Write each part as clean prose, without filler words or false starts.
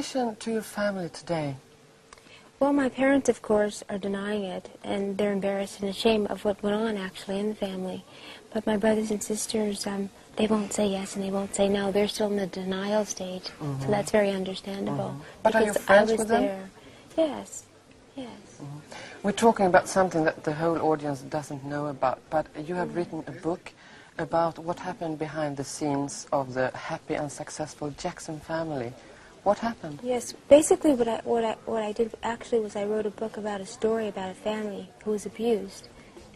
relation to your family today? Well, my parents, of course, are denying it, and they're embarrassed and ashamed of what went on, actually, in the family. But my brothers and sisters, they won't say yes and they won't say no. They're still in the denial stage, so that's very understandable. But are you friends with them? There. Yes, yes. We're talking about something that the whole audience doesn't know about, but you have written a book about what happened behind the scenes of the happy and successful Jackson family. What happened? Yes, basically what I did actually was I wrote a book about a story about a family who was abused.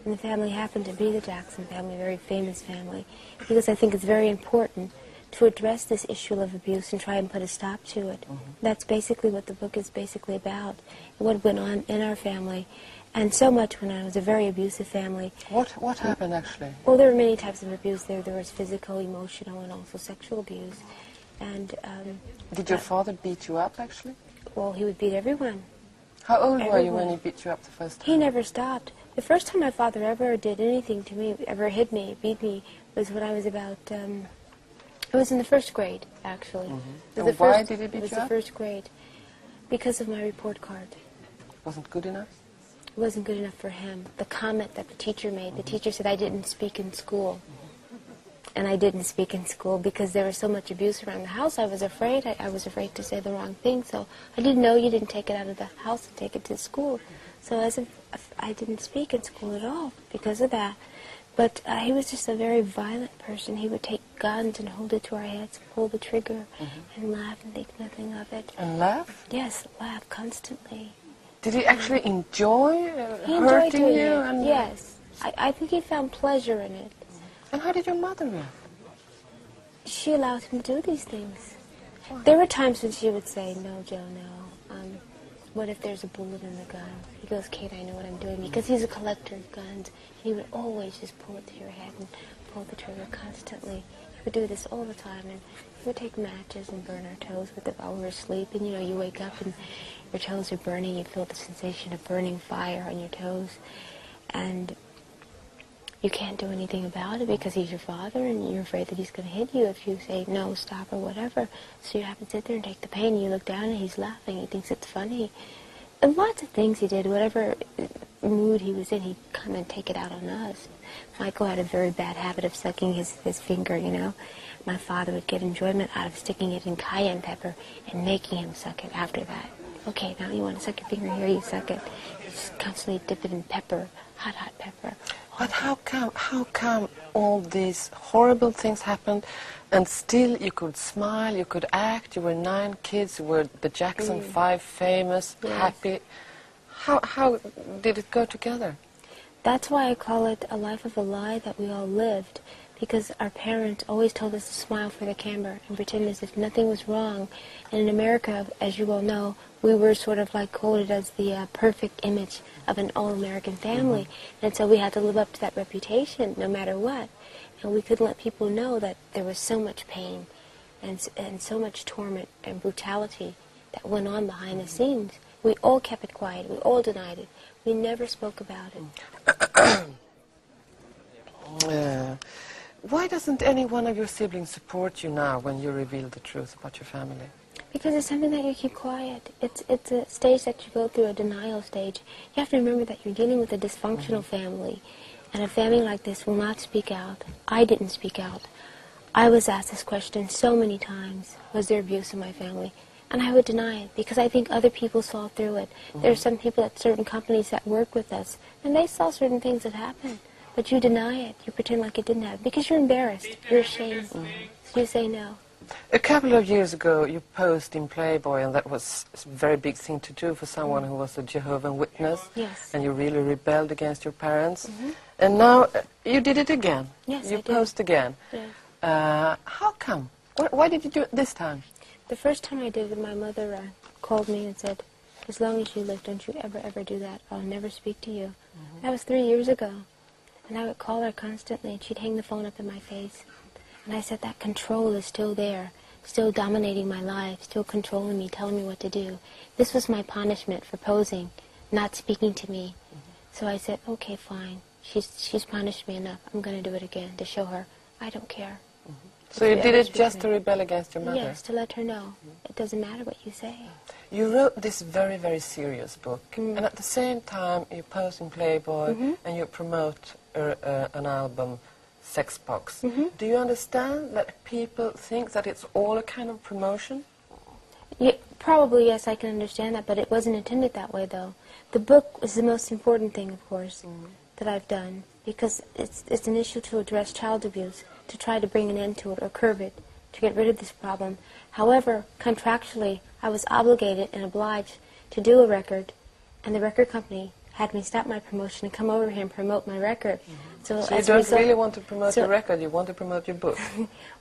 And the family happened to be the Jackson family, a very famous family, because I think it's very important to address this issue of abuse and try and put a stop to it. That's basically what the book is basically about, what went on in our family. And so much when I was a very abusive family. What happened actually? Well, there were many types of abuse there. There was physical, emotional, and also sexual abuse. And did your father beat you up actually? well, he would beat everyone. How old were you when he beat you up the first time? He never stopped. The first time my father ever did anything to me, ever hit me, beat me, was when I was about, it was in the first grade, actually. And why did he beat you up? It was the first grade. Because of my report card. Wasn't good enough? It wasn't good enough for him. The comment that the teacher made, the teacher said I didn't speak in school. And I didn't speak in school because there was so much abuse around the house. I was afraid. I was afraid to say the wrong thing. So I didn't know you didn't take it out of the house and take it to school. So as if I didn't speak in school at all because of that. But he was just a very violent person. He would take guns and hold it to our heads, pull the trigger, and laugh and think nothing of it. And laugh? Yes, laugh constantly. Did he actually enjoy He enjoyed hurting doing you? it. Yes. I think he found pleasure in it. And how did your mother react? She allowed him to do these things. There were times when she would say, "No, Joe, no. What if there's a bullet in the gun?" He goes, "Kate, I know what I'm doing." Because he's a collector of guns. He would always just pull it to your head and pull the trigger constantly. He would do this all the time. And he would take matches and burn our toes with it while we were asleep. And, you know, you wake up and your toes are burning. You feel the sensation of burning fire on your toes. And you can't do anything about it because he's your father and you're afraid that he's going to hit you if you say no, stop, or whatever. So you have to sit there and take the pain. You look down and he's laughing. He thinks it's funny. And lots of things he did. Whatever mood he was in, he'd come and take it out on us. Michael had a very bad habit of sucking his finger, you know. My father would get enjoyment out of sticking it in cayenne pepper and making him suck it after that. Okay, now you want to suck your finger here, you suck it. You just constantly dip it in pepper, hot pepper. But how come all these horrible things happened and still you could smile, you could act, you were 9 kids, you were the Jackson 5 famous, happy. How did it go together? That's why I call it a life of a lie that we all lived, because our parents always told us to smile for the camera and pretend as if nothing was wrong. And in America, as you all know, we were sort of like quoted as the perfect image of an all-American family. And so we had to live up to that reputation no matter what. And we couldn't let people know that there was so much pain and so much torment and brutality that went on behind the scenes. We all kept it quiet. We all denied it. We never spoke about it. Why doesn't any one of your siblings support you now when you reveal the truth about your family? Because it's something that you keep quiet. It's a stage that you go through, a denial stage. You have to remember that you're dealing with a dysfunctional family. And a family like this will not speak out. I didn't speak out. I was asked this question so many times. Was there abuse in my family? And I would deny it because I think other people saw through it. There are some people at certain companies that work with us, and they saw certain things that happened. But you deny it. You pretend like it didn't happen because you're embarrassed. You're ashamed. So you say no. A couple of years ago, you posed in Playboy, and that was a very big thing to do for someone who was a Jehovah's Witness. Yes. And you really rebelled against your parents. And now you did it again. Yes, you I did. posed again. Yes. How come? Why did you do it this time? The first time I did it, my mother called me and said, "As long as you live, don't you ever do that. I'll never speak to you." That was 3 years ago. And I would call her constantly, and she'd hang the phone up in my face. And I said, that control is still there, still dominating my life, still controlling me, telling me what to do. This was my punishment for posing, not speaking to me. So I said, okay, fine. She's punished me enough. I'm going to do it again to show her I don't care. So you did it just to rebel against your mother? Yes, to let her know. It doesn't matter what you say. You wrote this very, very serious book, and at the same time you post in Playboy and you promote an album, Sex Box. Do you understand that people think that it's all a kind of promotion? Yeah, probably, yes, I can understand that, but it wasn't intended that way, though. The book is the most important thing, of course, that I've done, because it's an issue to address child abuse, to try to bring an end to it or curb it, to get rid of this problem. However, contractually, I was obligated and obliged to do a record, and the record company had me stop my promotion and come over here and promote my record. So you don't really want to promote your record, you want to promote your book.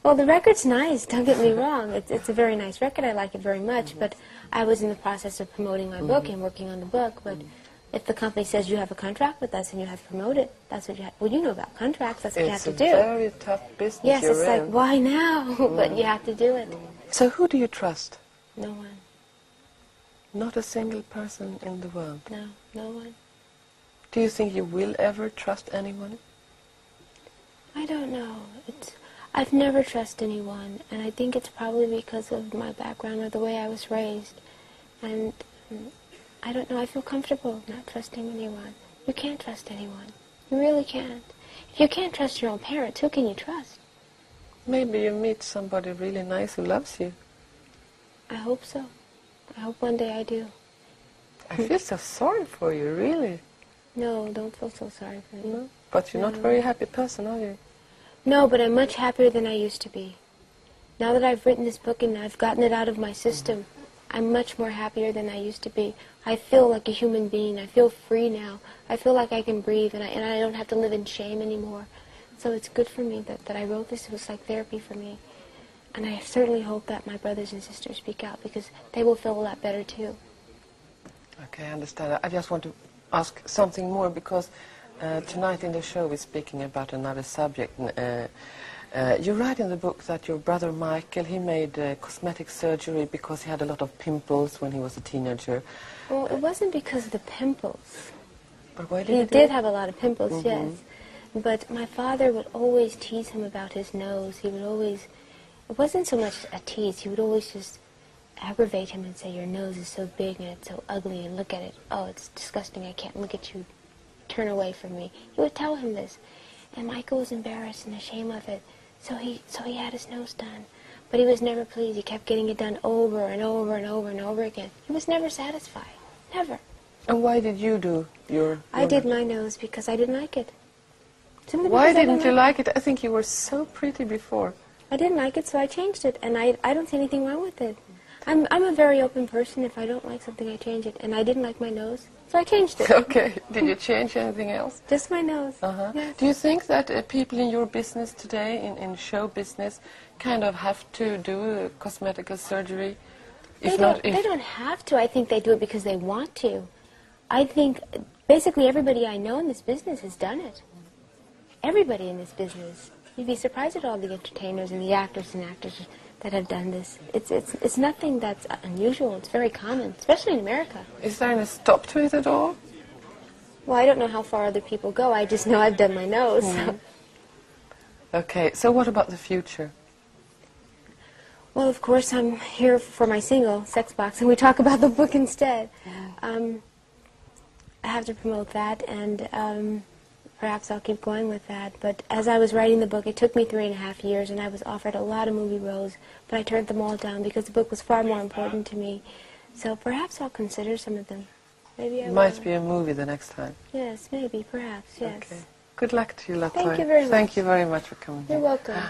Well, the record's nice, don't get me wrong. It's a very nice record, I like it very much, but I was in the process of promoting my book and working on the book, but if the company says you have a contract with us and you have to promote it, that's what you have. Well, you know about contracts, that's what you have to do. It's a very tough business. Yes, it's like, why now? But you have to do it. So who do you trust? No one. Not a single person in the world? No, no one. Do you think you will ever trust anyone? I don't know. I've never trusted anyone, and I think it's probably because of my background or the way I was raised. And I don't know, I feel comfortable not trusting anyone. You can't trust anyone. You really can't. If you can't trust your own parents, who can you trust? Maybe you meet somebody really nice who loves you. I hope so. I hope one day I do. I feel so sorry for you, really. No, don't feel so sorry for me. No? But you're not a very happy person, are you? No, but I'm much happier than I used to be. Now that I've written this book and I've gotten it out of my system, I'm much more happier than I used to be. I feel like a human being. I feel free now. I feel like I can breathe, and I don't have to live in shame anymore. So it's good for me that I wrote this. It was like therapy for me. And I certainly hope that my brothers and sisters speak out, because they will feel a lot better too. Okay, I understand. I just want to ask something more, because tonight in the show we're speaking about another subject. You write in the book that your brother Michael, he made cosmetic surgery because he had a lot of pimples when he was a teenager. Well, it wasn't because of the pimples. But why did he did have a lot of pimples, yes. But my father would always tease him about his nose. He would always, it wasn't so much a tease, he would always just aggravate him and say, your nose is so big and it's so ugly, and look at it. Oh, it's disgusting, I can't look at you. Turn away from me. He would tell him this. And Michael was embarrassed and ashamed of it. So he had his nose done. But he was never pleased. He kept getting it done over and over and over and over again. He was never satisfied. Never. And why did you do your... I did my nose because I didn't like it. Why didn't you like it? I think you were so pretty before. I didn't like it, so I changed it. And I don't see anything wrong with it. I'm a very open person. If I don't like something, I change it. And I didn't like my nose, so I changed it. Okay. Did you change anything else? Just my nose. Yes. Do you think that people in your business today, in show business, kind of have to do cosmetic surgery? They don't have to. I think they do it because they want to. I think basically everybody I know in this business has done it. Everybody in this business. You'd be surprised at all the entertainers and the actors and actresses that have done this. It's nothing that's unusual. It's very common, especially in America. Is there any stop to it at all? Well, I don't know how far other people go. I just know I've done my nose. Okay, so what about the future? Well, of course, I'm here for my single, Sex Box, and we talk about the book instead. I have to promote that, and perhaps I'll keep going with that. But as I was writing the book, it took me 3.5 years, and I was offered a lot of movie roles, but I turned them all down because the book was far more important to me. So perhaps I'll consider some of them. Maybe I will. Might be a movie the next time. Yes, maybe, perhaps, yes. Okay. Good luck to you, Toya. Thank you very much. Thank you very much for coming. You're welcome.